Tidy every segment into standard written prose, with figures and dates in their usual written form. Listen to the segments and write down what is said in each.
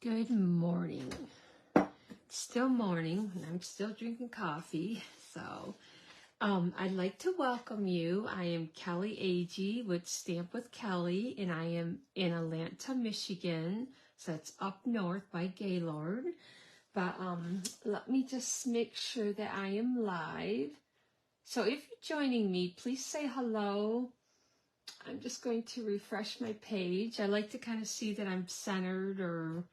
Good morning. It's still morning and I'm still drinking coffee. So I'd like to welcome you. I am Kelly Agee with Stamp with Kelly, and I am in Atlanta, Michigan. So it's up north by Gaylord. But let me just make sure that I am live. So if you're joining me, please say hello. I'm just going to refresh my page. I like to kind of see that I'm centered or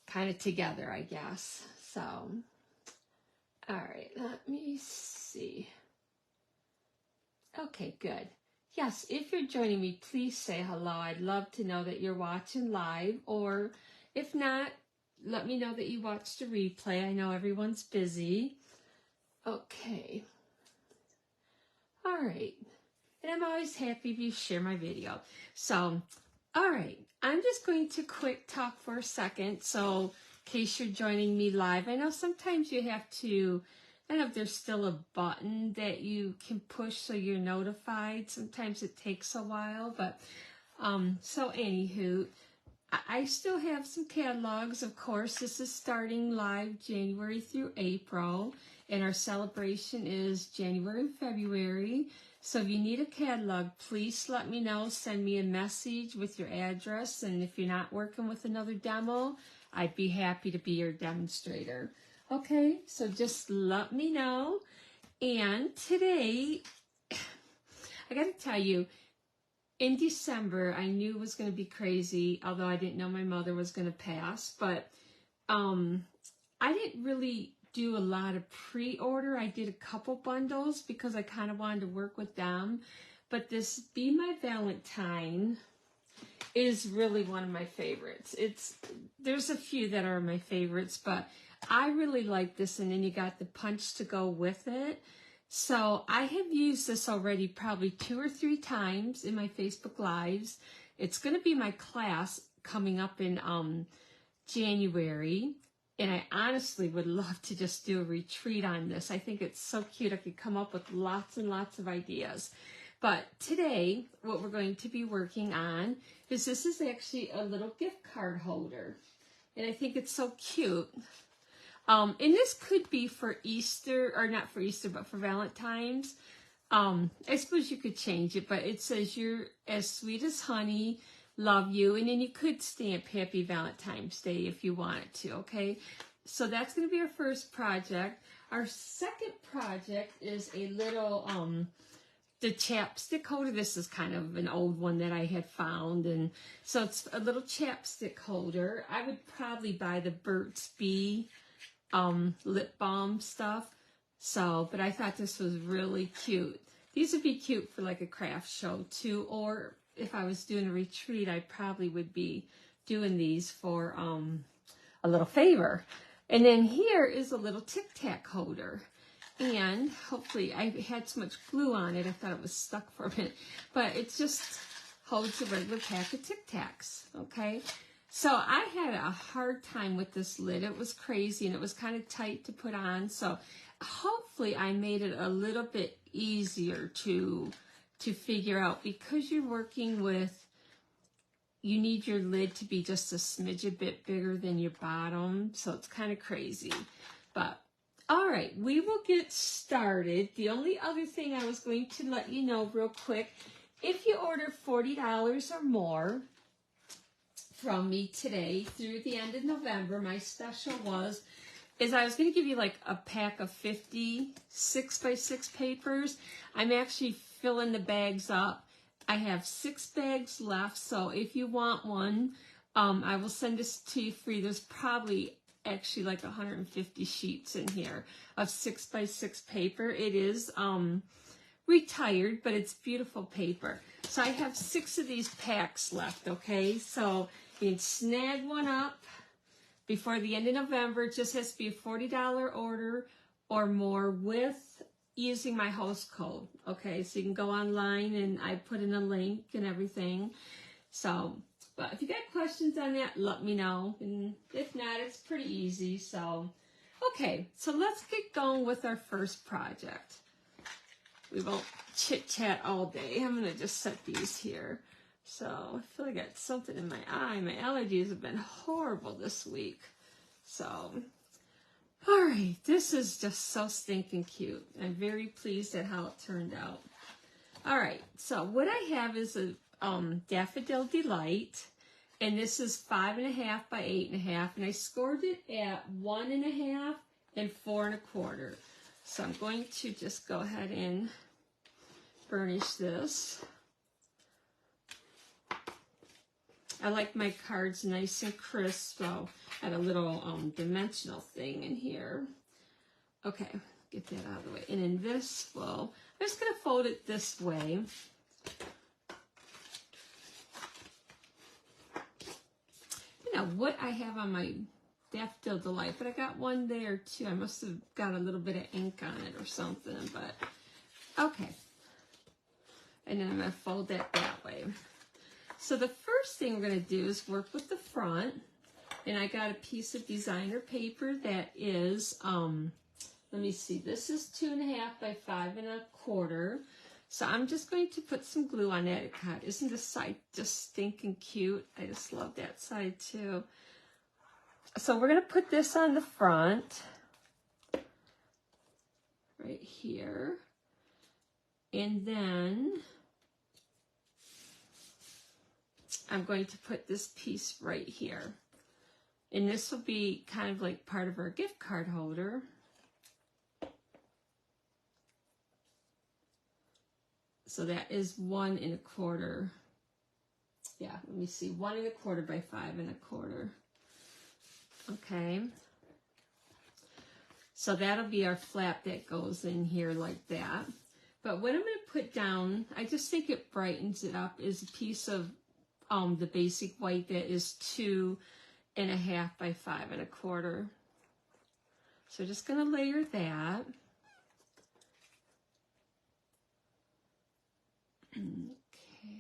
kind of together, I guess. So, all right, let me see. Okay, good. Yes, if you're joining me, please say hello. I'd love to know that you're watching live, or if not, let me know that you watched a replay. I know everyone's busy. Okay. All right. And I'm always happy if you share my video. So, all right, I'm just going to quick talk for a second. So, in case you're joining me live, I know sometimes you have to, I don't know if there's still a button that you can push so you're notified. Sometimes it takes a while, but so anywho, I still have some catalogs. Of course, this is starting live January through April, and our celebration is January and February. So if you need a catalog, please let me know. Send me a message with your address, and if you're not working with another demo, I'd be happy to be your demonstrator. Okay, so just let me know. And today, I got to tell you, in December, I knew it was going to be crazy, although I didn't know my mother was going to pass. But I didn't really do a lot of pre-order. I did a couple bundles because I kind of wanted to work with them. But this Be My Valentine is really one of my favorites. There's a few that are my favorites, but I really like this. And then you got the punch to go with it. So I have used this already probably 2 or 3 times in my Facebook Lives. It's going to be my class coming up in January. And I honestly would love to just do a retreat on this. I think it's so cute. I could come up with lots and lots of ideas. But today, what we're going to be working on is this is actually a little gift card holder. And I think it's so cute. And this could be for Easter, or not for Easter, but for Valentine's. I suppose you could change it, but it says, "You're as sweet as honey, love you." And then you could stamp Happy Valentine's Day if you wanted to, okay? So that's going to be our first project. Our second project is a little, the chapstick holder. This is kind of an old one that I had found. And so it's a little chapstick holder. I would probably buy the Burt's Bee lip balm stuff. So, but I thought this was really cute. These would be cute for like a craft show too, or if I was doing a retreat, I probably would be doing these for a little favor. And then here is a little Tic Tac holder. And hopefully, I had so much glue on it, I thought it was stuck for a minute. But it just holds a regular pack of Tic Tacs, okay? So I had a hard time with this lid. It was crazy and it was kind of tight to put on. So hopefully I made it a little bit easier to figure out, because you're working with, you need your lid to be just a smidge a bit bigger than your bottom. So it's kind of crazy. But all right, we will get started. The only other thing I was going to let you know real quick, if you order $40 or more from me today through the end of November, my special is I was going to give you like a pack of 50 6x6 papers. I'm actually filling the bags up. I have 6 bags left, so if you want one, I will send this to you free. There's probably actually like 150 sheets in here of 6x6 paper. It is retired, but it's beautiful paper. So I have 6 of these packs left, okay? So you can snag one up before the end of November. It just has to be a $40 order or more with using my host code, okay? So you can go online and I put in a link and everything. So, but if you got questions on that, let me know. And if not, it's pretty easy. So, okay, so let's get going with our first project. We won't chit-chat all day. I'm going to just set these here. So I feel like I got something in my eye. My allergies have been horrible this week. So, all right, this is just so stinking cute. I'm very pleased at how it turned out. All right, so what I have is a Daffodil Delight, and this is 5.5 by 8.5, and I scored it at 1.5 and 4.25. So I'm going to just go ahead and burnish this. I like my cards nice and crisp, so I have a little dimensional thing in here. Okay, get that out of the way. And in this, well, I'm just going to fold it this way. You know what I have on my Daffodil Delight, but I got one there too. I must have got a little bit of ink on it or something, but okay. And then I'm going to fold that way. So the first thing we're going to do is work with the front. And I got a piece of designer paper that is, let me see, this is 2.5 by 5.25. So I'm just going to put some glue on that. God, isn't this side just stinking cute? I just love that side too. So we're going to put this on the front, right here. And then I'm going to put this piece right here. And this will be kind of like part of our gift card holder. So that is 1.25. Yeah, let me see, 1.25 by 5.25. Okay. So that'll be our flap that goes in here like that. But what I'm going to put down, I just think it brightens it up, is a piece of the basic white that is 2.5 by 5.25. So just going to layer that. Okay.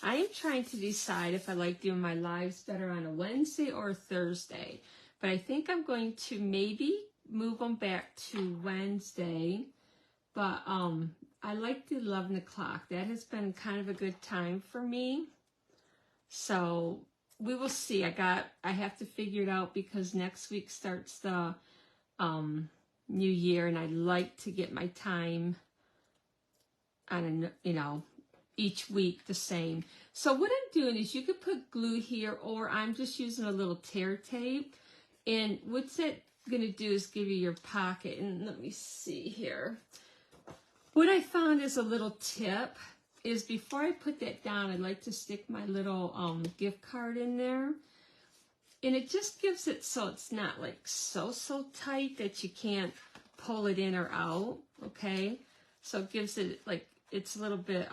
I am trying to decide if I like doing my lives better on a Wednesday or a Thursday, but I think I'm going to maybe move them back to Wednesday. But I like the 11 o'clock. That has been kind of a good time for me. So we will see. I have to figure it out because next week starts the new year, and I'd like to get my time on each week the same. So what I'm doing is, you could put glue here, or I'm just using a little tear tape. And what's that going to do is give you your pocket. And let me see here. What I found is a little tip is, before I put that down, I'd like to stick my little gift card in there. And it just gives it so it's not like so tight that you can't pull it in or out, okay? So it gives it like, it's a little bit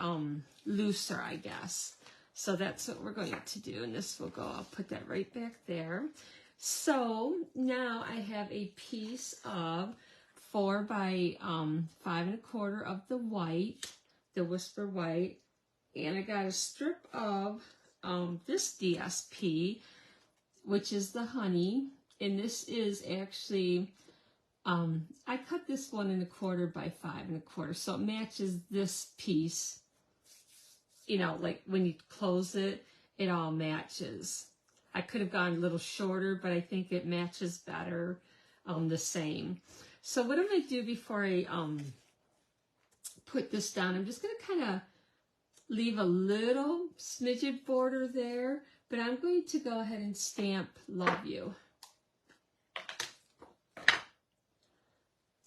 looser, I guess. So that's what we're going to do. And this will go, I'll put that right back there. So now I have a piece of 4 by 5.25 of the white, the Whisper White. And I got a strip of this DSP, which is the honey. And this is actually, I cut this 1.25 by 5.25. So it matches this piece. You know, like when you close it, it all matches. I could have gone a little shorter, but I think it matches better the same. So what I'm going to do before I put this down, I'm just going to kind of leave a little smidget border there, but I'm going to go ahead and stamp Love You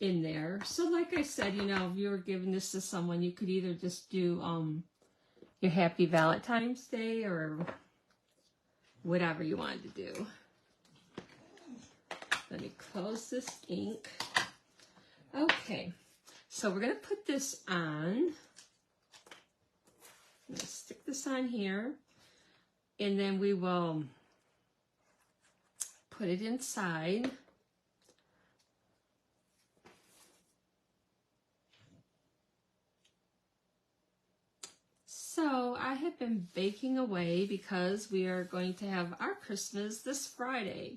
in there. So like I said, you know, if you were giving this to someone, you could either just do your Happy Valentine's Day or whatever you wanted to do. Let me close this ink. Okay, so we're going to put this on. I'm going to stick this on here, and then we will put it inside. So I have been baking away because we are going to have our Christmas this Friday.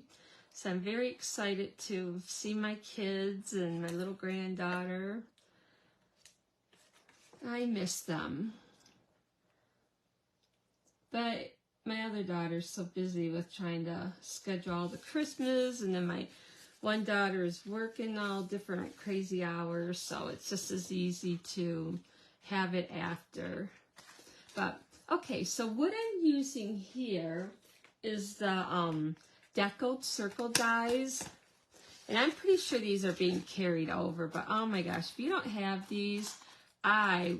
So I'm very excited to see my kids and my little granddaughter. I miss them. But my other daughter's so busy with trying to schedule all the Christmas, and then my one daughter is working all different crazy hours, so it's just as easy to have it after. But okay, so what I'm using here is the deckled circle dies, and I'm pretty sure these are being carried over, but oh my gosh, if you don't have these, I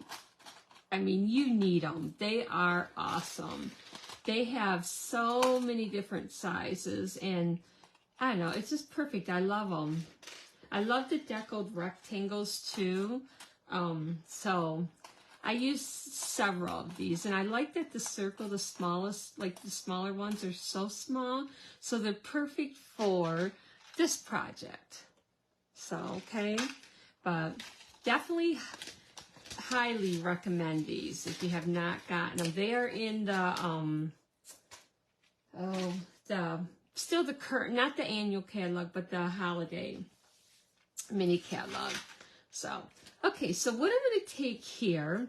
mean, you need them. They are awesome. They have so many different sizes, and I don't know, it's just perfect. I love them. I love the deckled rectangles too. So I use several of these, and I like that the circle, the smallest, like the smaller ones are so small, so they're perfect for this project. So, okay, but definitely highly recommend these if you have not gotten them. They are in the still the current, not the annual catalog, but the holiday mini catalog. So, okay, so what I'm going to take here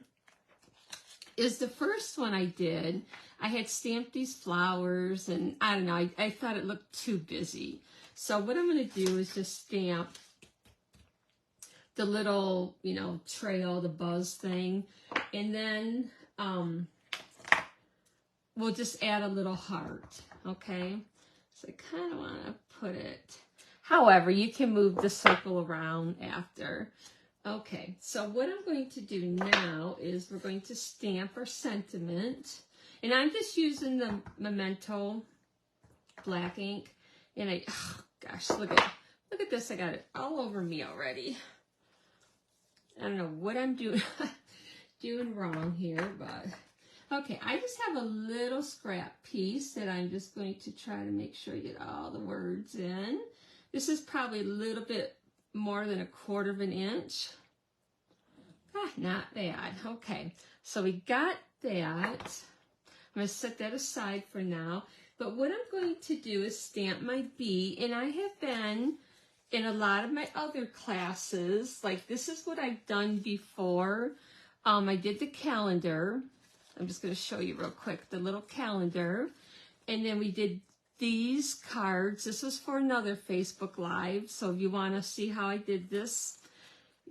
is the first one I did. I had stamped these flowers, and I don't know, I thought it looked too busy. So what I'm going to do is just stamp the little, you know, trail, the buzz thing, and then we'll just add a little heart, okay? So I kind of want to put it, however, you can move the circle around after. Okay, so what I'm going to do now is we're going to stamp our sentiment, and I'm just using the Memento black ink, and oh gosh, look at this, I got it all over me already. I don't know what I'm doing wrong here, but okay, I just have a little scrap piece that I'm just going to try to make sure I get all the words in. This is probably a little bit more than 1/4 of an inch. Not bad. Okay, so we got that. I'm going to set that aside for now. But what I'm going to do is stamp my bee, and I have been in a lot of my other classes, like this is what I've done before. I did the calendar. I'm just going to show you real quick, the little calendar. And then we did these cards. This was for another Facebook Live. So if you want to see how I did this,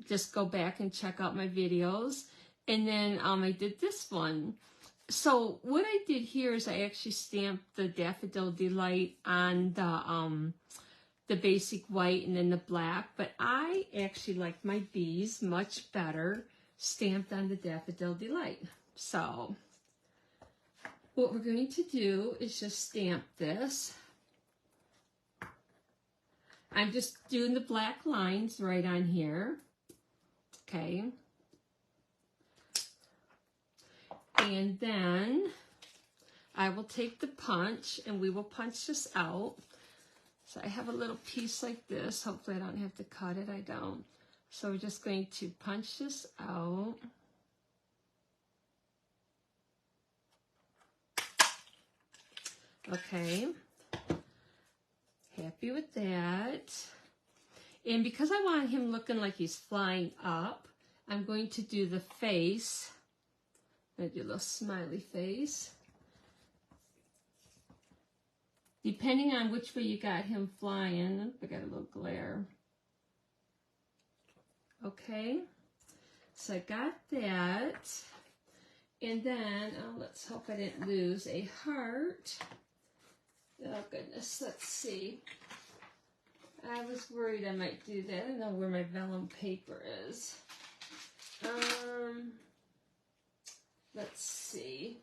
just go back and check out my videos. And then I did this one. So what I did here is I actually stamped the Daffodil Delight on the basic white and then the black, but I actually like my bees much better stamped on the Daffodil Delight. So what we're going to do is just stamp this. I'm just doing the black lines right on here. Okay. And then I will take the punch and we will punch this out. So I have a little piece like this. Hopefully I don't have to cut it. I don't. So we're just going to punch this out. Okay. Happy with that. And because I want him looking like he's flying up, I'm going to do the face. I'm going to do a little smiley face. Depending on which way you got him flying, I got a little glare. Okay, so I got that. And then, let's hope I didn't lose a heart. Oh goodness, let's see. I was worried I might do that. I don't know where my vellum paper is. Let's see.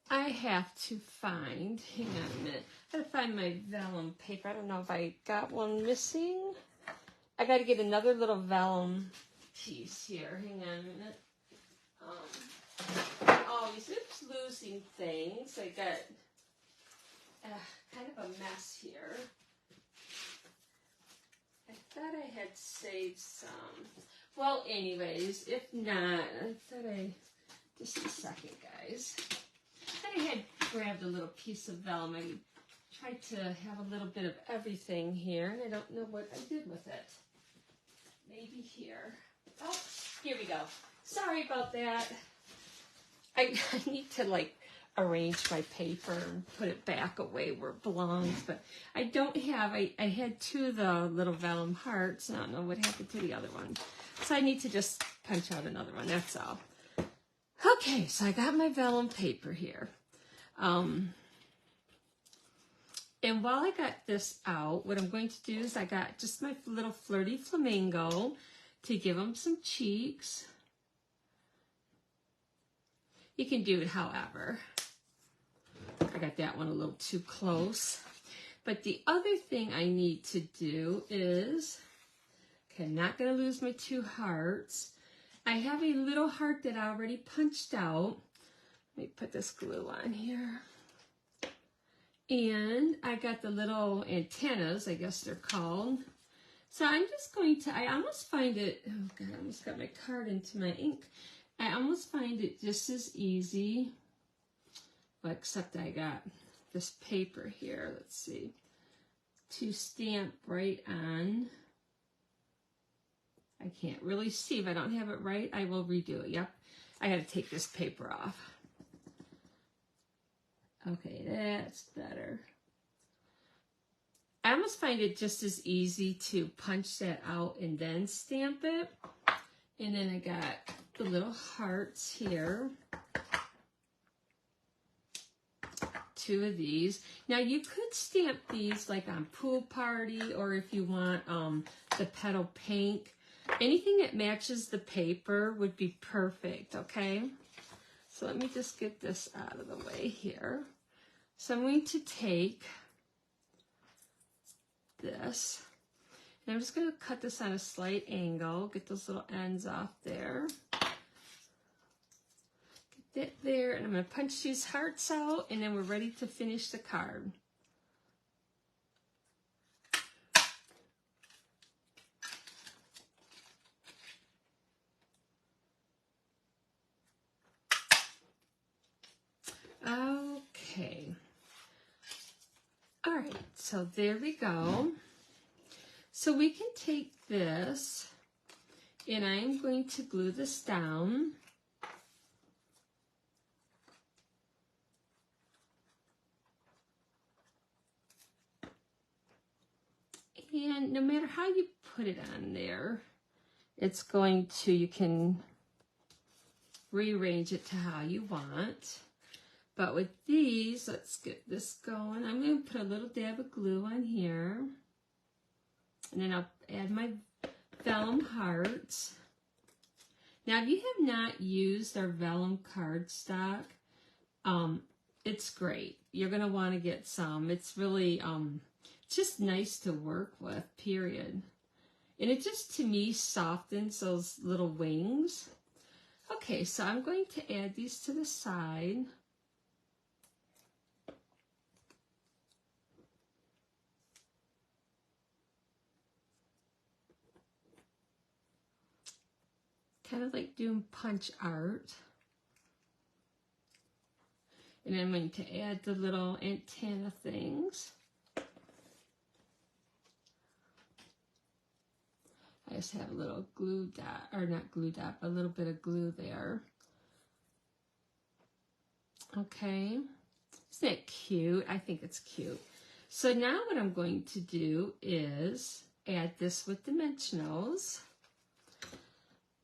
I have to find, hang on a minute, I gotta find my vellum paper. I don't know if I got one missing. I gotta get another little vellum piece here. Hang on a minute. Always losing things. I got kind of a mess here. I thought I had saved some. Well, anyways, if not, I thought just a second, guys. I had grabbed a little piece of vellum. I tried to have a little bit of everything here, and I don't know what I did with it. Maybe here. Oh, here we go. Sorry about that. I need to like arrange my paper and put it back away where it belongs, but I don't have, I had 2 of the little vellum hearts. I don't know what happened to the other one. So I need to just punch out another one, that's all. Okay, so I got my vellum paper here. And while I got this out, what I'm going to do is I got just my little flirty flamingo to give him some cheeks. You can do it however. I got that one a little too close. But the other thing I need to do is, okay, I'm not going to lose my 2 hearts. I have a little heart that I already punched out. Let me put this glue on here. And I got the little antennas, I guess they're called. So I'm just going to, I almost find it, oh God, I almost got my card into my ink. I almost find it just as easy, well, except I got this paper here, let's see, to stamp right on. I can't really see. If I don't have it right, I will redo it. Yep, I got to take this paper off. Okay, that's better. I almost find it just as easy to punch that out and then stamp it. And then I got the little hearts here. 2 of these. Now you could stamp these like on Pool Party, or if you want the petal pink. Anything that matches the paper would be perfect, okay? So let me just get this out of the way here. So I'm going to take this, and I'm just going to cut this on a slight angle, get those little ends off there. Get that there, and I'm going to punch these hearts out, and then we're ready to finish the card. Okay. All right, so there we go. So we can take this, and I am going to glue this down. And no matter how you put it on there, it's going to, you can rearrange it to how you want. But with these, let's get this going. I'm going to put a little dab of glue on here. And then I'll add my vellum hearts. Now, if you have not used our vellum cardstock, it's great. You're going to want to get some. It's really just nice to work with, period. And it just, to me, softens those little wings. Okay, so I'm going to add these to the side. Kind of like doing punch art. And I'm going to add the little antenna things. I just have a little glue dot, or not glue dot, but a little bit of glue there. Okay, isn't it cute? I think it's cute. So now what I'm going to do is add this with dimensionals.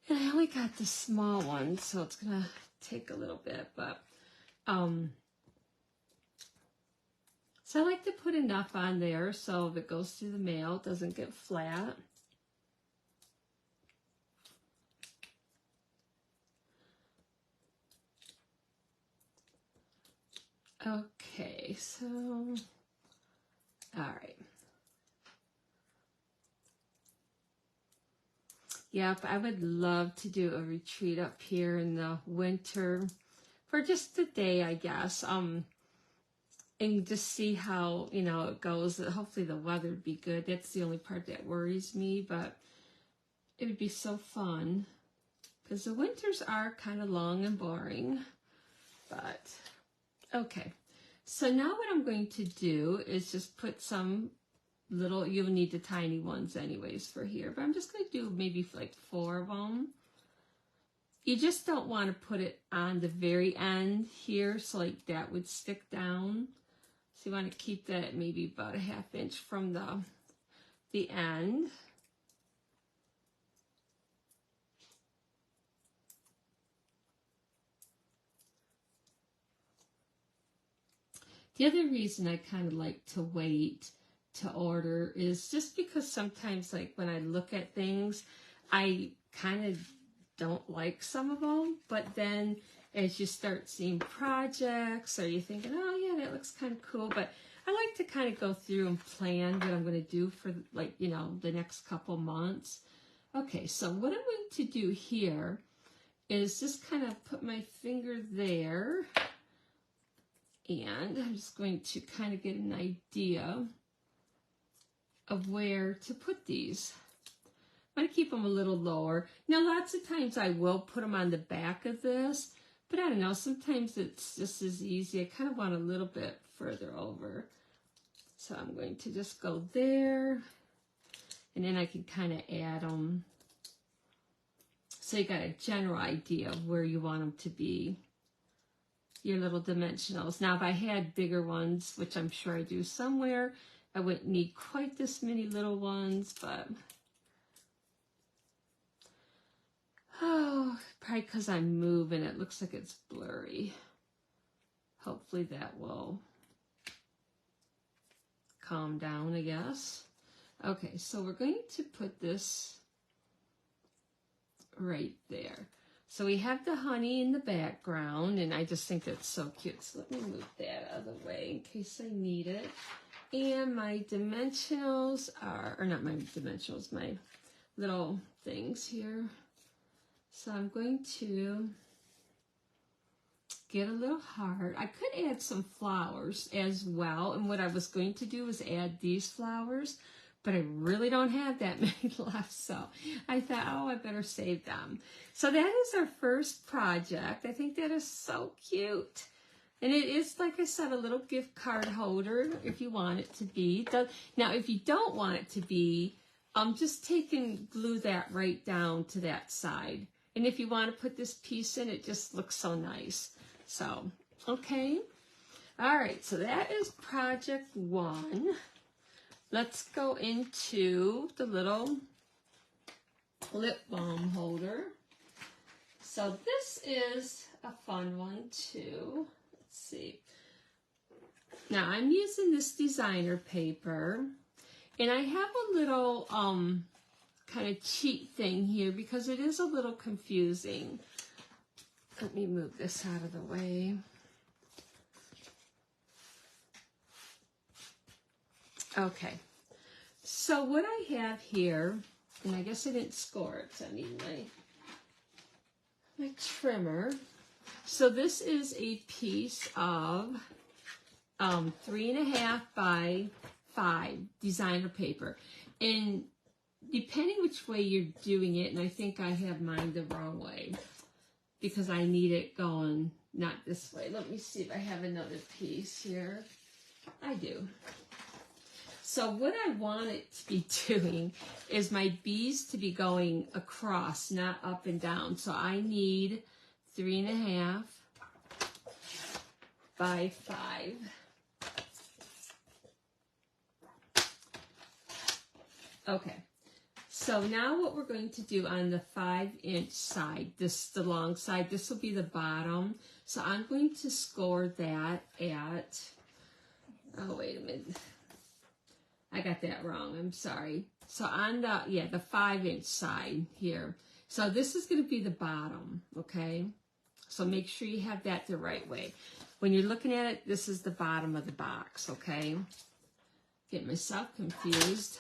And I only got the small one, so it's gonna take a little bit, but so I like to put enough on there so if it goes through the mail, it doesn't get flat. Okay, so, all right. Yep, I would love to do a retreat up here in the winter for just a day, I guess. And just see how, you know, it goes. Hopefully the weather would be good. That's the only part that worries me, but it would be so fun because the winters are kind of long and boring. But okay, so now what I'm going to do is just put some little, you'll need the tiny ones anyways for here, but I'm just going to do maybe like 4 of them. You just don't want to put it on the very end here, so like that would stick down. So you want to keep that maybe about a 1/2 inch from the end. The other reason I kind of like to wait to order is just because sometimes, like when I look at things, I kind of don't like some of them, but then as you start seeing projects, or you're thinking, oh yeah, that looks kind of cool, but I like to kind of go through and plan what I'm going to do for, like, you know, the next couple months. Okay, so what I'm going to do here is just kind of put my finger there, and I'm just going to kind of get an idea of where to put these. I'm going to keep them a little lower. Now, lots of times I will put them on the back of this, but I don't know, sometimes it's just as easy. I kind of want a little bit further over. So I'm going to just go there, and then I can kind of add them. So you got a general idea of where you want them to be, your little dimensionals. Now, if I had bigger ones, which I'm sure I do somewhere, I wouldn't need quite this many little ones, but oh, probably because I'm moving, it looks like it's blurry. Hopefully that will calm down, I guess. Okay, so we're going to put this right there. So we have the honey in the background, and I just think that's so cute. So let me move that out of the way in case I need it. And my dimensionals are, or not my dimensionals, my little things here. So I'm going to get a little heart. I could add some flowers as well, and what I was going to do is add these flowers, but I really don't have that many left, so I thought, oh, I better save them. So that is our first project. I think that is so cute. And it is, like I said, a little gift card holder if you want it to be. Now, if you don't want it to be, just take and glue that right down to that side. And if you want to put this piece in, it just looks so nice. So, okay. All right, so that is project 1. Let's go into the little lip balm holder. So this is a fun one too. Let's see. Now I'm using this designer paper, and I have a little kind of cheat thing here because it is a little confusing. Let me move this out of the way. Okay, so what I have here, and I guess I didn't score it, so I need my trimmer. So this is a piece of 3.5 by 5 designer paper, and depending which way you're doing it, and I think I have mine the wrong way because I need it going not this way. Let me see if I have another piece here. I do. So what I want it to be doing is my bees to be going across, not up and down. So I need 3.5 by 5. Okay. So now what we're going to do on the 5-inch side, the long side, this will be the bottom. So I'm going to score that at, oh, wait a minute. I got that wrong, I'm sorry. So on the 5-inch side here. So this is gonna be the bottom, okay? So make sure you have that the right way. When you're looking at it, this is the bottom of the box, okay? Get myself confused.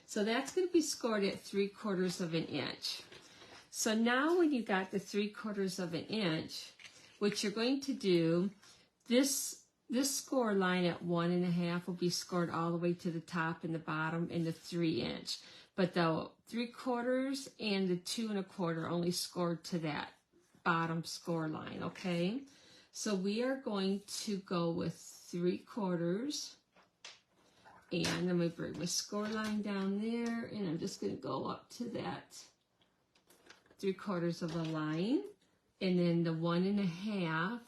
So that's gonna be scored at 3/4 of an inch. So now when you got the 3/4 of an inch, what you're going to do, this score line at 1.5 will be scored all the way to the top and the bottom in the 3-inch. But the 3/4 and the 2 1/4 only scored to that bottom score line, okay? So we are going to go with 3/4. And I'm going to bring my score line down there, and I'm just going to go up to that 3/4 of a line. and then the 1.5,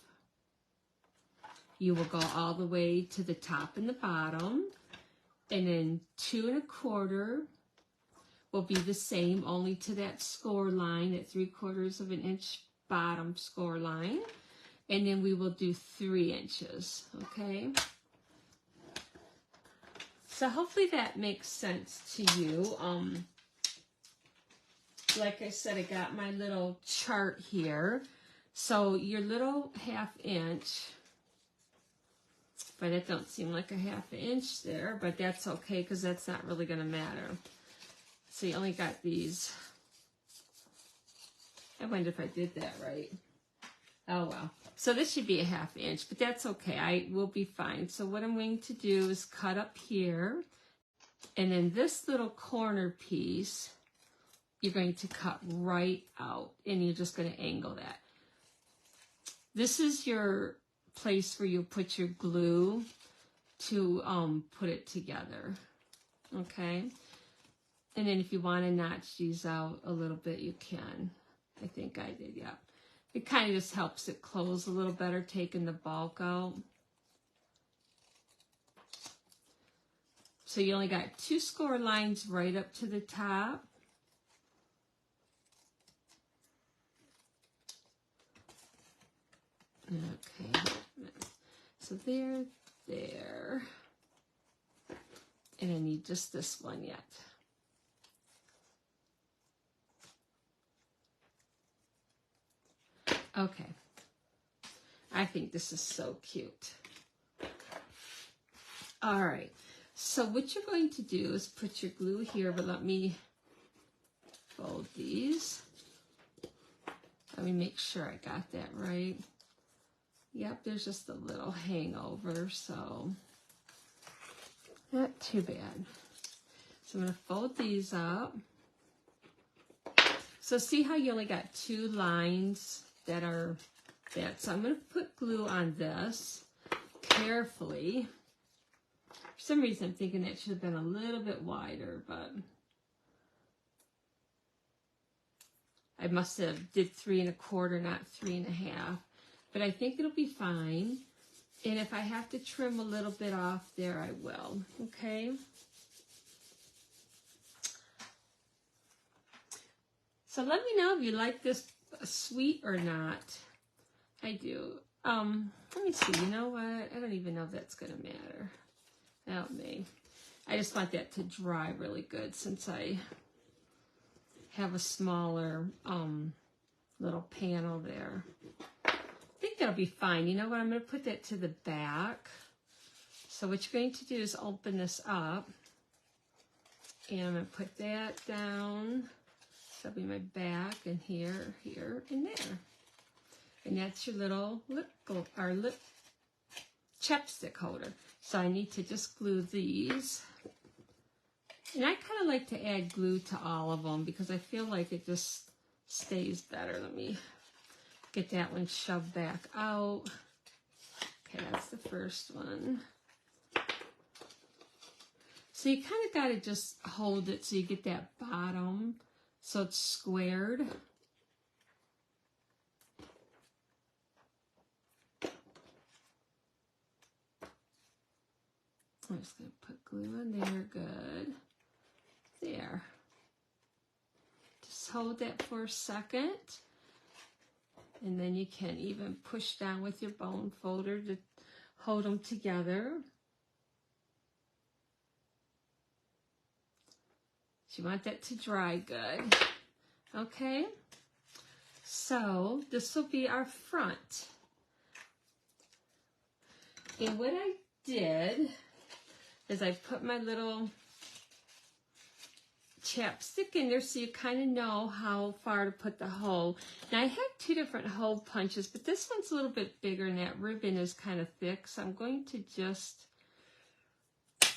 you will go all the way to the top and the bottom, and then 2.25 will be the same, only to that score line, that 3/4 of an inch bottom score line, and then we will do 3 inches, okay? So hopefully that makes sense to you. Like I said, I got my little chart here. So your little 1/2 inch, but it don't seem like a 1/2 inch there, but that's okay because that's not really going to matter. So you only got these. I wonder if I did that right. Oh well. So this should be a 1/2 inch, but that's okay. I will be fine. So what I'm going to do is cut up here, and then this little corner piece, you're going to cut right out, and you're just going to angle that. This is your place where you put your glue to put it together, okay? And then if you want to notch these out a little bit, you can. I think I did, yeah. It kind of just helps it close a little better, taking the bulk out. So you only got 2 score lines right up to the top. Okay, so there, and I need just this one yet. Okay, I think this is so cute. All right, so what you're going to do is put your glue here, but let me fold these. Let me make sure I got that right. Yep, there's just a little hangover, so not too bad. So I'm going to fold these up. So see how you only got 2 lines that are that. So I'm going to put glue on this carefully. For some reason, I'm thinking that should have been a little bit wider, but I must have did 3.25, not 3.5. But I think it'll be fine. And if I have to trim a little bit off there, I will. Okay? So let me know if you like this sweet or not. I do. Let me see. You know what? I don't even know if that's going to matter. Help me. I just want that to dry really good since I have a smaller little panel there. I think that'll be fine. You know what? I'm going to put that to the back. So what you're going to do is open this up. And I'm going to put that down. So that'll be my back, and here, here, and there. And that's your little lip chapstick holder. So I need to just glue these. And I kind of like to add glue to all of them because I feel like it just stays better. Let me get that one shoved back out. Okay, that's the first one. So you kind of got to just hold it so you get that bottom so it's squared. I'm just going to put glue in there. Good. There. Just hold that for a second. And then you can even push down with your bone folder to hold them together. So you want that to dry good. Okay? So this will be our front. And what I did is I put my little chapstick in there so you kind of know how far to put the hole. Now I have 2 different hole punches, but this one's a little bit bigger and that ribbon is kind of thick, so I'm going to just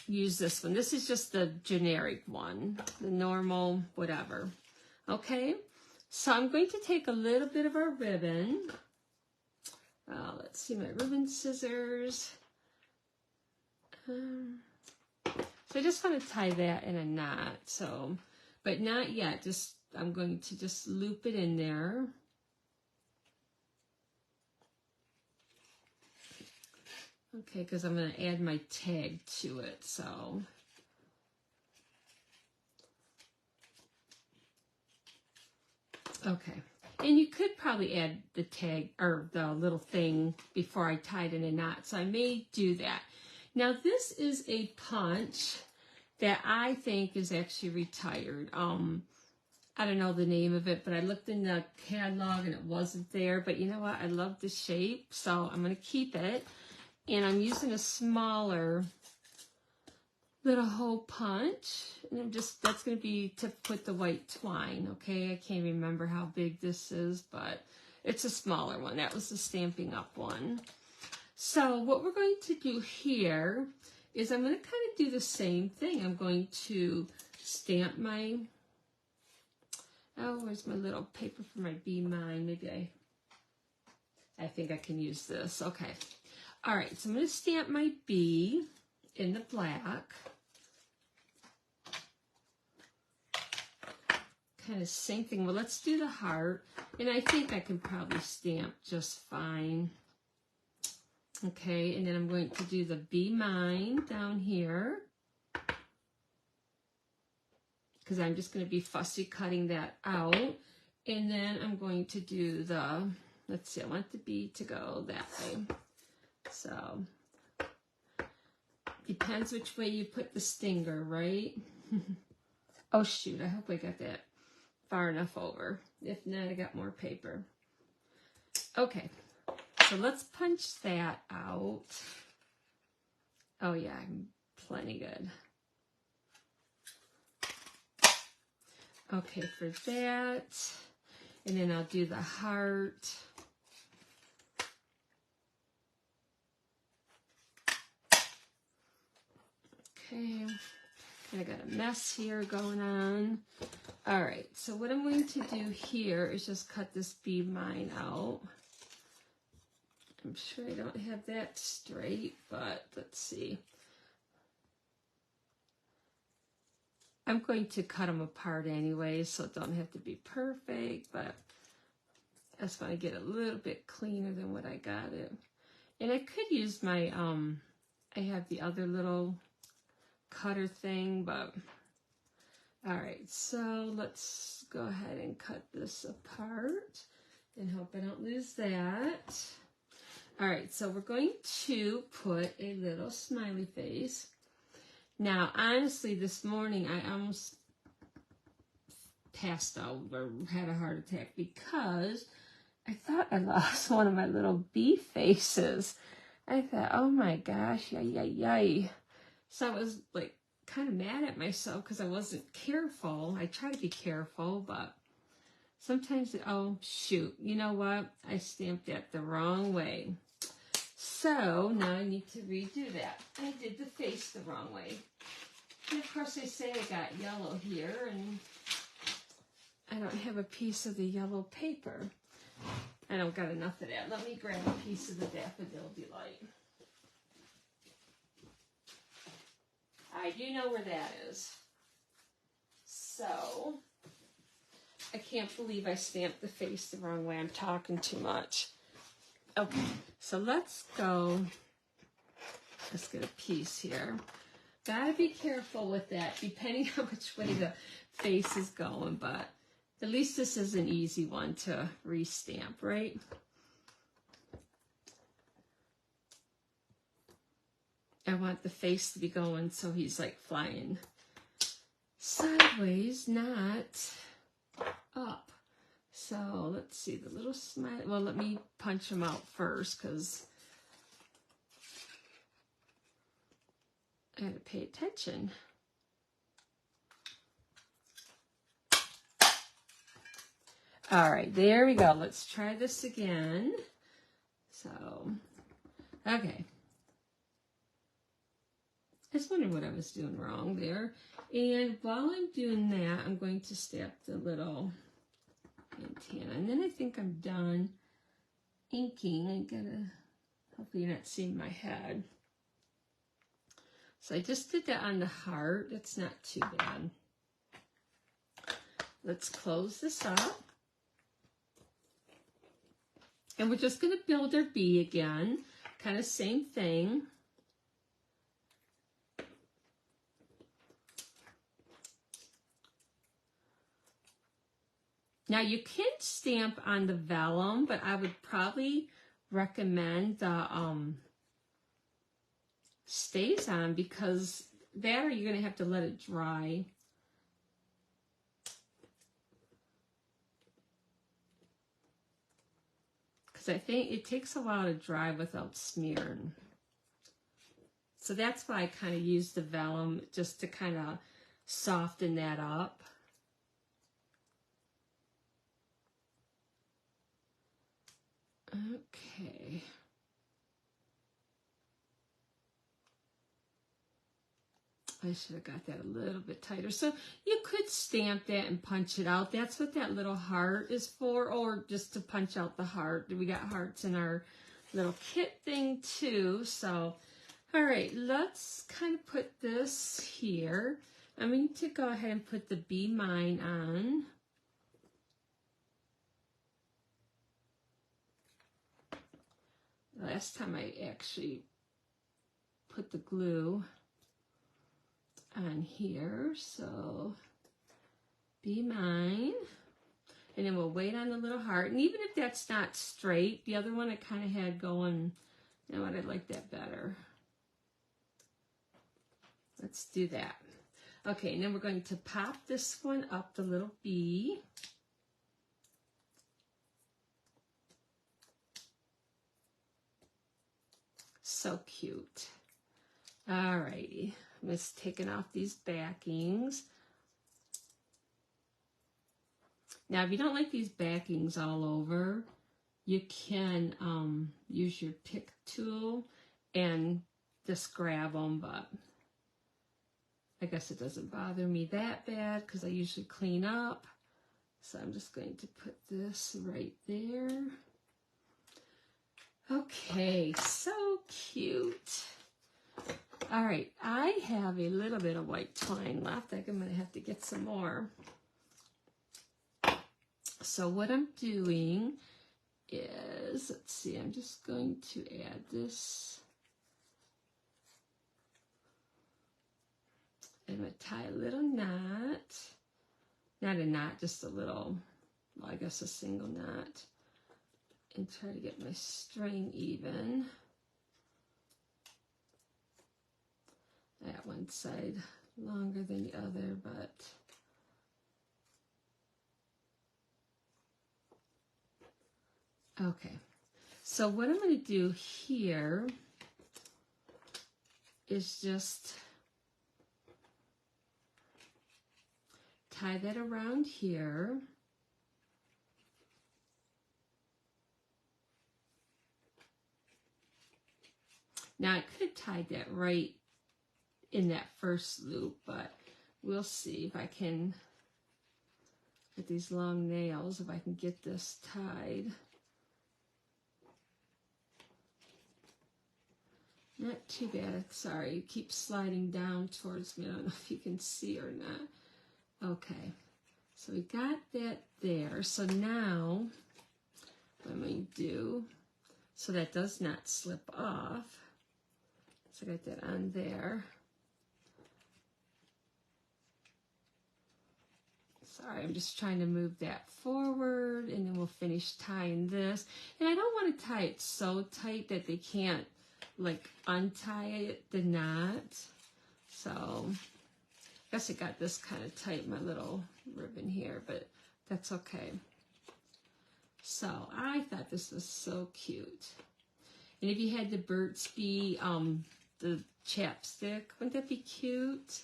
use this one. This is just the generic one, the normal whatever. Okay, so I'm going to take a little bit of our ribbon. Let's see, my ribbon scissors. So I just want to tie that in a knot, so, but not yet, just, I'm going to just loop it in there. Okay, because I'm going to add my tag to it, so. Okay, and you could probably add the tag or the little thing before I tied in a knot, so I may do that. Now this is a punch that I think is actually retired. I don't know the name of it, but I looked in the catalog and it wasn't there, but you know what? I love the shape, so I'm going to keep it, and I'm using a smaller little hole punch, and that's going to be to put the white twine. Okay, I can't remember how big this is, but it's a smaller one. That was the Stampin' Up one. So what we're going to do here is I'm going to kind of do the same thing. I'm going to stamp my, oh, where's my little paper for my Be Mine? Maybe I think I can use this. Okay, all right, so I'm going to stamp my B in the black. Kind of same thing. Well, let's do the heart, and I think I can probably stamp just fine. Okay, and then I'm going to do the Be Mine down here, because I'm just going to be fussy cutting that out. And then I'm going to do the, let's see, I want the B to go that way. So, depends which way you put the stinger, right? Oh shoot, I hope I got that far enough over. If not, I got more paper. Okay, so let's punch that out. Oh yeah, I'm plenty good. Okay, for that, and then I'll do the heart. Okay, I got a mess here going on. All right, so what I'm going to do here is just cut this Be Mine out. I'm sure I don't have that straight, but let's see. I'm going to cut them apart anyway, so it don't have to be perfect, but I just want to get a little bit cleaner than what I got it. And I could use my, I have the other little cutter thing, but all right, so let's go ahead and cut this apart and hope I don't lose that. All right, so we're going to put a little smiley face. Now, honestly, this morning I almost passed out or had a heart attack because I thought I lost one of my little bee faces. I thought, oh my gosh, yay, yay, yay. So I was like kind of mad at myself because I wasn't careful. I try to be careful, but sometimes, oh shoot, you know what? I stamped that the wrong way. So now I need to redo that. I did the face the wrong way. And of course they say I got yellow here and I don't have a piece of the yellow paper. I don't got enough of that. Let me grab a piece of the Daffodil Delight. I do know where that is. So, I can't believe I stamped the face the wrong way. I'm talking too much. Okay, so let's go. Let's get a piece here. Gotta be careful with that, depending on which way the face is going, but at least this is an easy one to re-stamp, right? I want the face to be going so he's like flying sideways, not up. So let's see, the little smile. Well, let me punch him out first because I had to pay attention. All right, there we go. Let's try this again. So, okay. I just wondered what I was doing wrong there. And while I'm doing that, I'm going to stamp the little antenna. And then I think I'm done inking. I gotta, hopefully you're not seeing my head. So I just did that on the heart. That's not too bad. Let's close this up. And we're just gonna build our bee again. kind of same thing. Now you can stamp on the vellum, but I would probably recommend the stays on, because that, or you're going to have to let it dry. Because I think it takes a while to dry without smearing. So that's why I kind of use the vellum, just to kind of soften that up. Okay. I should have got that a little bit tighter. So you could stamp that and punch it out. That's what that little heart is for, or just to punch out the heart. We got hearts in our little kit thing too. So, all right, let's kind of put this here. I'm going to go ahead and put the Be Mine on. Last time I actually put the glue on here, so Be Mine, and then we'll wait on the little heart. And even if that's not straight, the other one I kind of had going, you know what, I like that better. Let's do that. Okay, and then we're going to pop this one up, the little bee. So cute. Alrighty, I'm just taking off these backings. Now, if you don't like these backings all over, you can use your pick tool and just grab them, but I guess it doesn't bother me that bad because I usually clean up. So I'm just going to put this right there. Okay, so cute. All right, I have a little bit of white twine left. I think I'm going to have to get some more. So what I'm doing is, let's see, I'm just going to add this. I'm going to tie a little knot. Not a knot, just a little, well, I guess a single knot. And try to get my string even. That one side longer than the other, but okay. So what I'm going to do here is just tie that around here. Now I could have tied that right in that first loop, but we'll see if I can, with these long nails, if I can get this tied. Not too bad. Sorry, it keeps sliding down towards me. I don't know if you can see or not. Okay, so we got that there. So now what I'm going to do, so that does not slip off. So I got that on there. Sorry, I'm just trying to move that forward, and then we'll finish tying this. And I don't want to tie it so tight that they can't like untie the knot. So I guess I got this kind of tight, my little ribbon here, but that's okay. So I thought this was so cute. And if you had the Burt's Bee, the chapstick, wouldn't that be cute?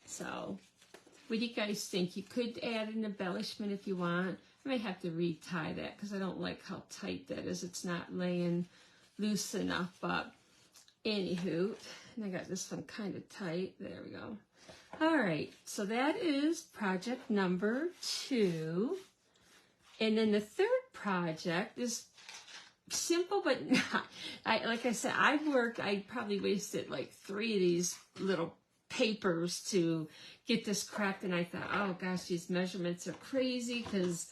So what do you guys think? You could add an embellishment if you want. I may have to retie that because I don't like how tight that is. It's not laying loose enough, but anywho, and I got this one kind of tight. There we go. All right, so that is project number 2. And then the third project is simple, but not. Like I said, I probably wasted like 3 of these little papers to get this cracked, and I thought, oh gosh, these measurements are crazy because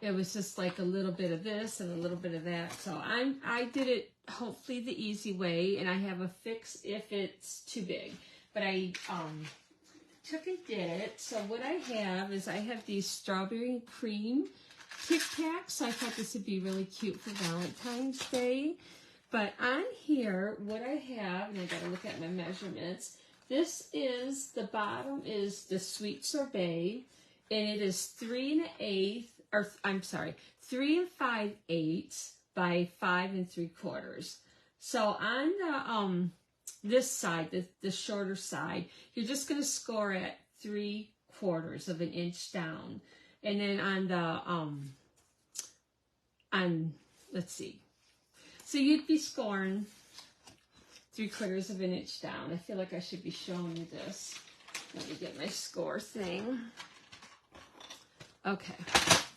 it was just like a little bit of this and a little bit of that. So I did it hopefully the easy way, and I have a fix if it's too big. But I took and did it. So what I have is I have these strawberry cream Tic Tacs. So I thought this would be really cute for Valentine's Day. But on here, what I have, and I got to look at my measurements. This is, the bottom is the sweet sorbet, and it is 3 5/8 by 5 3/4. So on the this side, the shorter side, you're just going to score at 3/4 of an inch down, and then on the let's see, so you'd be scoring 3/4 of an inch down. I feel like I should be showing you this. Let me get my score thing. Okay,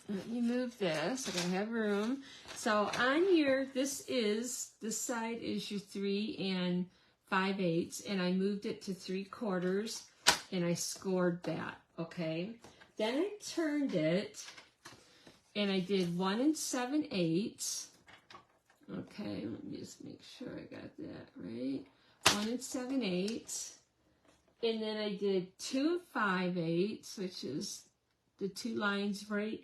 let me move this. I gotta have room. So on your, this side is your 3 5/8, and I moved it to 3/4, and I scored that. Okay, then I turned it, and I did 1 7/8. Okay, let me just make sure I got that right. 1 7/8, and then I did 2 5/8, which is the 2 lines right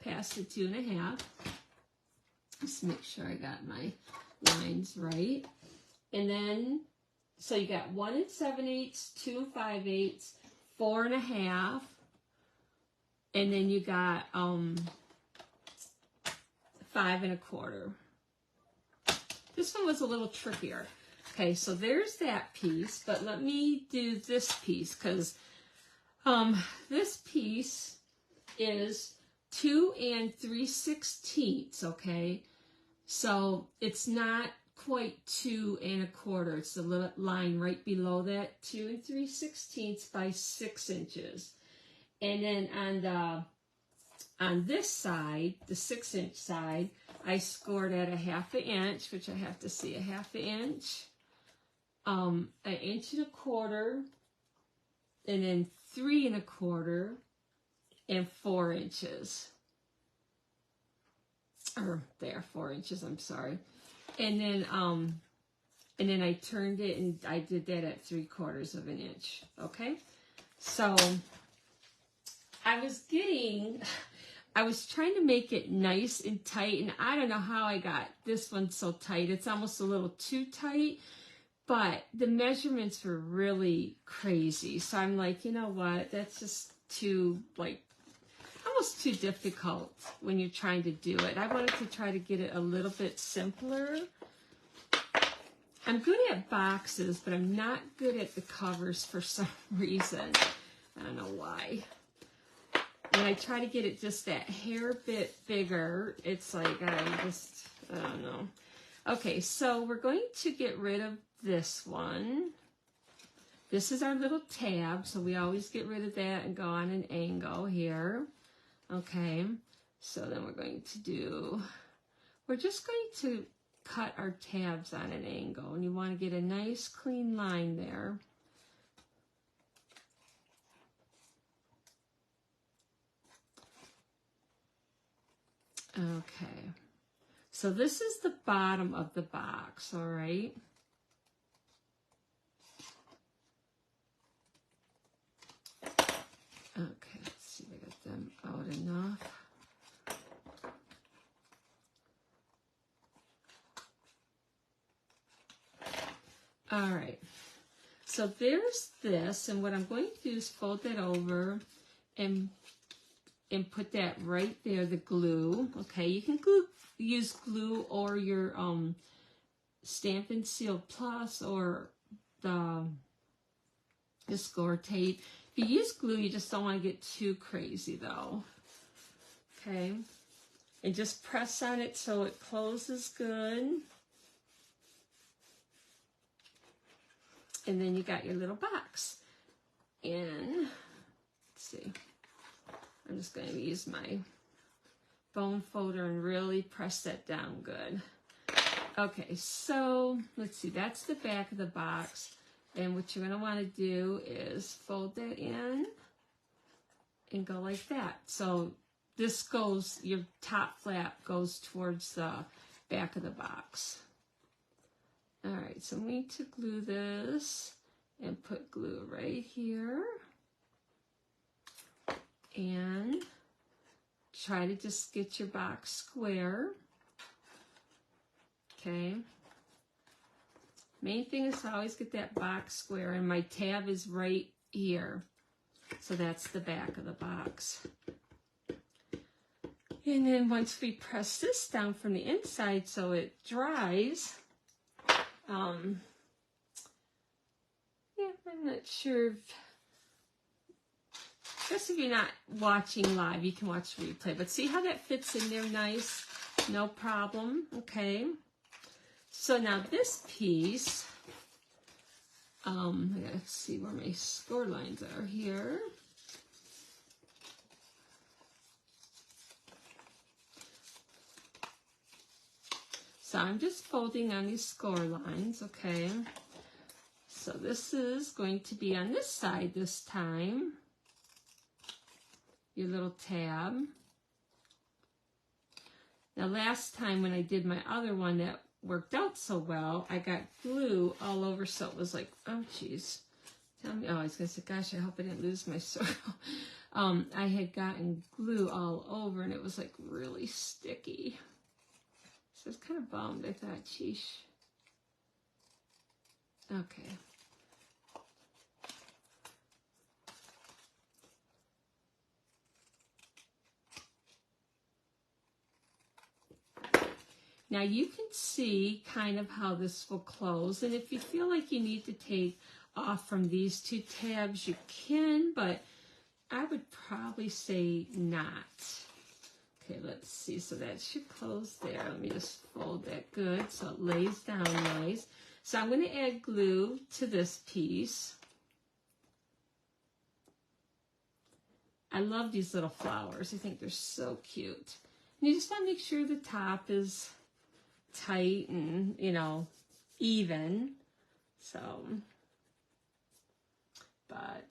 past the 2 1/2. Just make sure I got my lines right. And then, so you got 1 7/8, 2 5/8, 4 1/2, and then you got 5 1/4. This one was a little trickier. Okay, so there's that piece, but let me do this piece, because this piece is 2 3/16, okay? So it's not quite 2 1/4. It's the little line right below that, 2 3/16 by 6 inches. And then on this side, the 6-inch side, I scored at 1/2 inch, which I have to see, 1/2 inch, 1 1/4 inch, and then 3 1/4, and 4 inches. Or there, 4 inches, I'm sorry. And then I turned it, and I did that at 3/4 of an inch. Okay, so I was trying to make it nice and tight, and I don't know how I got this one so tight. It's almost a little too tight, but the measurements were really crazy. So I'm like, you know what? That's just too, like, almost too difficult when you're trying to do it. I wanted to try to get it a little bit simpler. I'm good at boxes, but I'm not good at the covers for some reason. I don't know why. When I try to get it just that hair bit bigger, it's like, I don't know. Okay, so we're going to get rid of this one. This is our little tab, so we always get rid of that and go on an angle here. Okay, so then we're just going to cut our tabs on an angle, and you want to get a nice clean line there. Okay, so this is the bottom of the box, all right? Okay, let's see if I got them out enough. All right, so there's this, and what I'm going to do is fold that over and put that right there, the glue. Okay, you can use glue or your Stampin' Seal Plus or the score tape. If you use glue, you just don't want to get too crazy though. Okay, and just press on it so it closes good. And then you got your little box. And let's see, I'm just going to use my bone folder and really press that down good. Okay, so let's see, that's the back of the box. And what you're going to want to do is fold that in and go like that. So this goes, your top flap goes towards the back of the box. All right, so I'm going to glue this and put glue right here. And try to just get your box square. Okay. Main thing is to always get that box square, and my tab is right here. So that's the back of the box. And then once we press this down from the inside so it dries, yeah, I'm not sure if, I guess if you're not watching live, you can watch the replay, but see how that fits in there nice? No problem, okay? So now this piece, I gotta see where my score lines are here. So I'm just folding on these score lines, okay? So this is going to be on this side this time. Your little tab. Now last time when I did my other one that worked out so well, I got glue all over, so it was like, oh geez. Tell me, oh, I was gonna say, gosh, I hope I didn't lose my circle. I had gotten glue all over and it was like really sticky. So I was kind of bummed. I thought, sheesh. Okay. Now you can see kind of how this will close, and if you feel like you need to take off from these two tabs, you can, but I would probably say not. Okay, let's see, so that should close there. Let me just fold that good so it lays down nice. So I'm going to add glue to this piece. I love these little flowers. I think they're so cute. And you just want to make sure the top is tight and, you know, even. So, but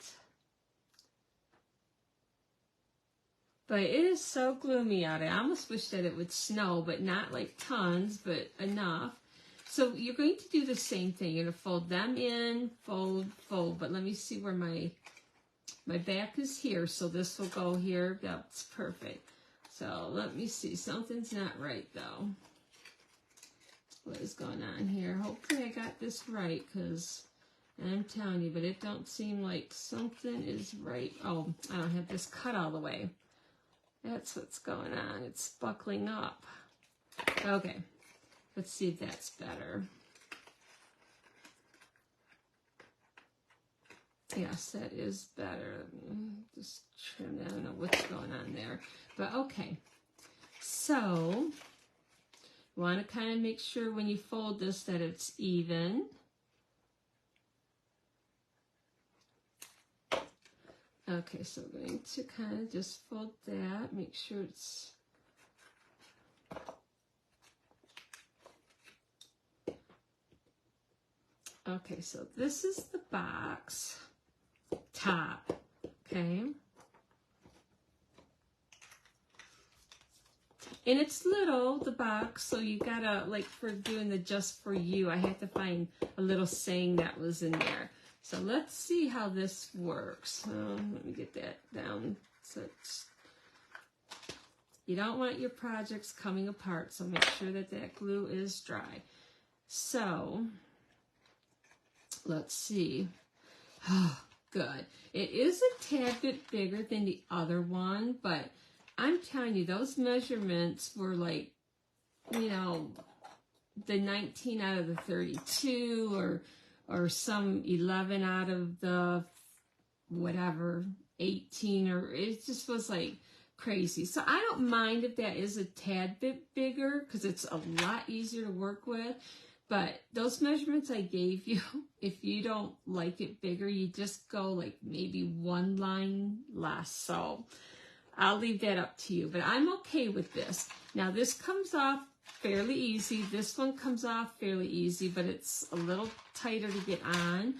it is so gloomy out. I almost wish that it would snow, but not like tons, but enough. So you're going to do the same thing. You're going to fold them in, fold, fold. But let me see where my back is here. So this will go here. That's perfect. So let me see. Something's not right though. What is going on here? Hopefully I got this right, because I'm telling you, but it don't seem like something is right. Oh, I don't have this cut all the way. That's what's going on. It's buckling up. Okay, let's see if that's better. Yes, that is better. Just trim that. I don't know what's going on there. But okay, so you want to kind of make sure when you fold this that it's even. Okay, so we're going to kind of just fold that, make sure it's okay. So this is the box top, okay, and it's little, the box, so you gotta, like for doing the just for you, I had to find a little saying that was in there. So let's see how this works. Let me get that down. So you don't want your projects coming apart, so make sure that that glue is dry. So let's see. Oh, good. It is a tad bit bigger than the other one, but I'm telling you, those measurements were like, you know, the 19 out of the 32, or some 11 out of the whatever 18, or it just was like crazy. So I don't mind if that is a tad bit bigger, because it's a lot easier to work with. But those measurements I gave you, if you don't like it bigger, you just go like maybe one line less. So I'll leave that up to you, but I'm okay with this. Now this comes off fairly easy. This one comes off fairly easy, but it's a little tighter to get on.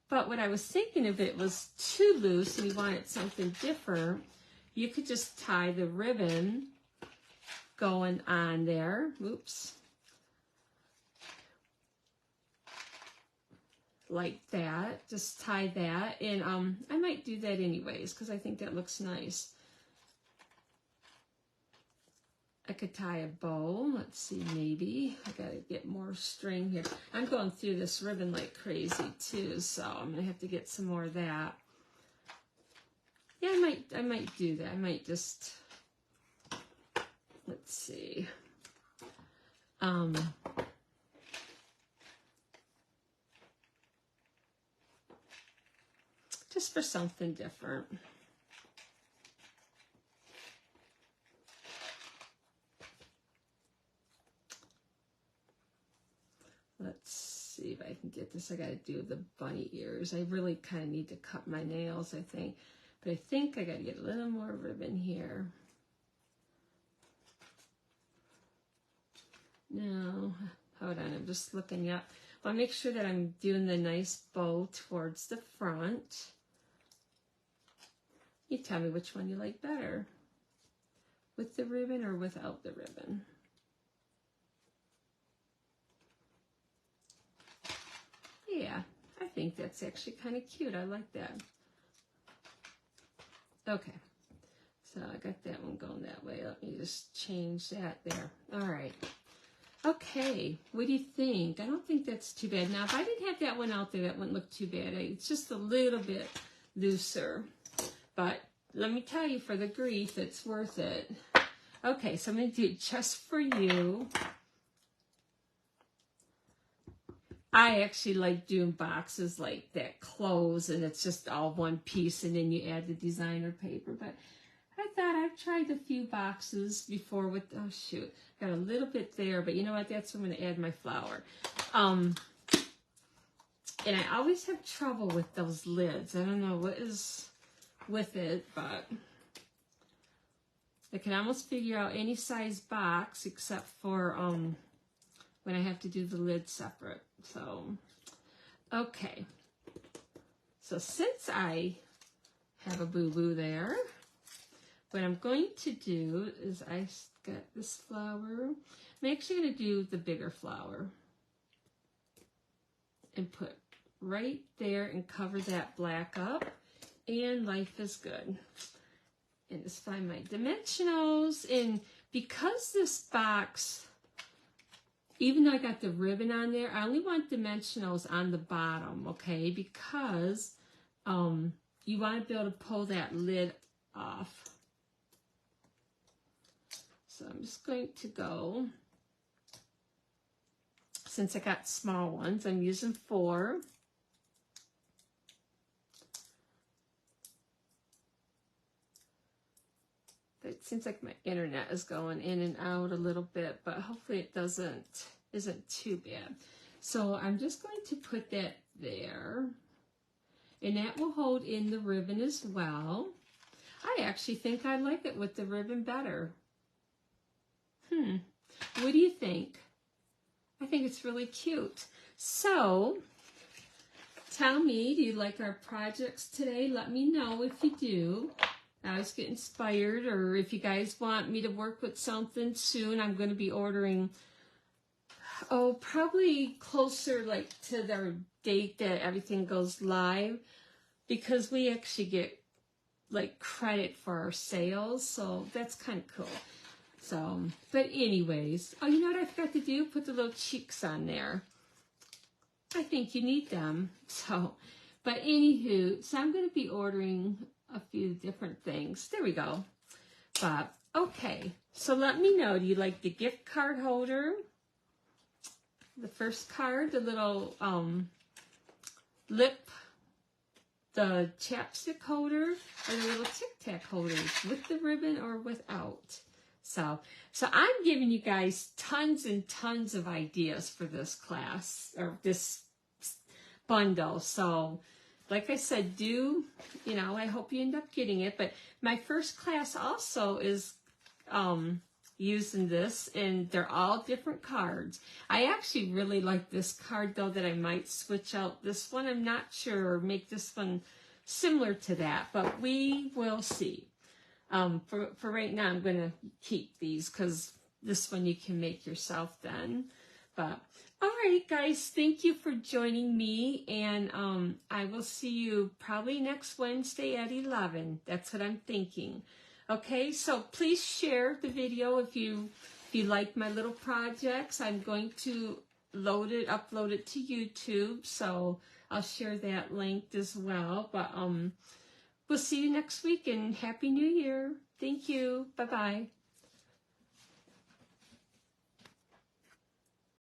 But what I was thinking, if it was too loose and you wanted something different, you could just tie the ribbon going on there. Oops. Like that. Just tie that. And I might do that anyways because I think that looks nice. I could tie a bow. Let's see, maybe. I gotta get more string here. I'm going through this ribbon like crazy too, so I'm gonna have to get some more of that. Yeah, I might do that. I might just, let's see. Just for something different. Let's see if I can get this. I got to do the bunny ears. I really kind of need to cut my nails, I think. But I think I got to get a little more ribbon here. No, hold on. I'm just looking up. I'll make sure that I'm doing the nice bow towards the front. You tell me which one you like better. With the ribbon or without the ribbon. Yeah, I think that's actually kind of cute. I like that. Okay, so I got that one going that way. Let me just change that there. All right. Okay, what do you think? I don't think that's too bad. Now, if I didn't have that one out there, that wouldn't look too bad. It's just a little bit looser. But let me tell you, for the grief, it's worth it. Okay, so I'm going to do it just for you. I actually like doing boxes like that, close, and it's just all one piece, and then you add the designer paper. But I thought I've tried a few boxes before with, oh shoot, got a little bit there, but you know what, that's where I'm going to add my flower. And I always have trouble with those lids. I don't know what is with it, but I can almost figure out any size box except for when I have to do the lid separate. So, okay. So since I have a boo-boo there, what I'm going to do is I got this flower. I'm actually going to do the bigger flower and put right there and cover that black up, and life is good. And just find my dimensionals, and because this box, even though I got the ribbon on there, I only want dimensionals on the bottom, okay? Because you want to be able to pull that lid off. So I'm just going to go, since I got small ones, I'm using 4. It seems like my internet is going in and out a little bit, but hopefully it isn't too bad. So I'm just going to put that there, and that will hold in the ribbon as well. I actually think I like it with the ribbon better. What do you think? I think it's really cute. So tell me, do you like our projects today? Let me know if you do. I always get inspired, or if you guys want me to work with something soon, I'm going to be ordering, probably closer like to the date that everything goes live, because we actually get like credit for our sales, so that's kind of cool. So, but anyways, oh, you know what I forgot to do? Put the little cheeks on there. I think you need them. So, but anywho, so I'm going to be ordering a few different things. There we go. But, okay. So let me know, do you like the gift card holder? The first card, the little lip, the chapstick holder, or the little Tic Tac holders with the ribbon or without. So I'm giving you guys tons and tons of ideas for this class, or this bundle. So, like I said, I hope you end up getting it. But my first class also is using this, and they're all different cards. I actually really like this card, though, that I might switch out this one. I'm not sure, or make this one similar to that, but we will see. For right now, I'm going to keep these because this one you can make yourself then. But all right, guys, thank you for joining me, and I will see you probably next Wednesday at 11. That's what I'm thinking. Okay, so please share the video if you like my little projects. I'm going to upload it to YouTube, so I'll share that link as well. But we'll see you next week, and Happy New Year. Thank you. Bye-bye.